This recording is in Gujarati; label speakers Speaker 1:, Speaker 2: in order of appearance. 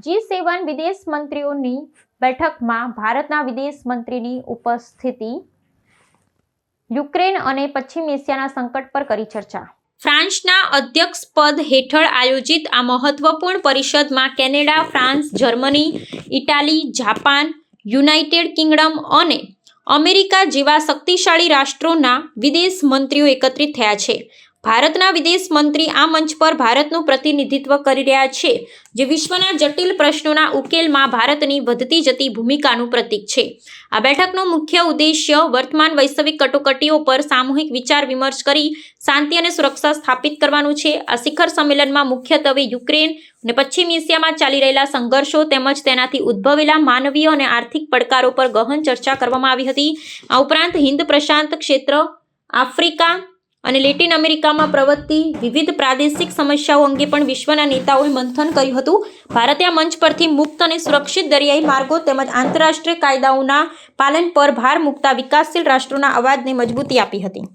Speaker 1: G7 વિદેશ મંત્રીઓની બેઠકમાં ભારતના વિદેશ મંત્રીની ઉપસ્થિતિ, યુક્રેન અને પશ્ચિમ એશિયાના સંકટ પર કરી ચર્ચા। ફ્રાન્સના અધ્યક્ષપદ હેઠળ આયોજિત આ મહત્વપૂર્ણ પરિષદમાં Canada, France, Germany, Italy, Japan, United Kingdom અને અમેરિકા જેવા શક્તિશાળી રાષ્ટ્રોના વિદેશ મંત્રીઓ એકત્રિત થયા છે। ભારતના વિદેશ મંત્રી આ મંચ પર ભારતનું પ્રતિનિધિત્વ કરી રહ્યા છે, જે વિશ્વના જટિલ પ્રશ્નોના ઉકેલમાં ભારતની વધતી જતી ભૂમિકાનું પ્રતીક છે। આ બેઠકનો મુખ્ય ઉદ્દેશ્ય વર્તમાન વૈશ્વિક કટોકટીઓ પર સામૂહિક વિચાર વિમર્શ કરી શાંતિ અને સુરક્ષા સ્થાપિત કરવાનું છે। આ શિખર સંમેલનમાં મુખ્યત્વે યુક્રેન અને પશ્ચિમ એશિયામાં ચાલી રહેલા સંઘર્ષો તેમજ તેનાથી ઉદ્ભવેલા માનવીય અને આર્થિક પડકારો પર ગહન ચર્ચા કરવામાં આવી હતી। આ ઉપરાંત હિન્દ પ્રશાંત ક્ષેત્ર, આફ્રિકા અને લેટિન અમેરિકામાં પ્રવર્તતી વિવિધ પ્રાદેશિક સમસ્યાઓ અંગે પણ વિશ્વના નેતાઓએ મંથન કર્યું હતું। ભારતે આ મંચ પરથી મુક્ત અને સુરક્ષિત દરિયાઈ માર્ગો તેમજ આંતરરાષ્ટ્રીય કાયદાઓના પાલન પર ભાર મૂકતા વિકાસશીલ રાષ્ટ્રોના અવાજને મજબૂતી આપી હતી।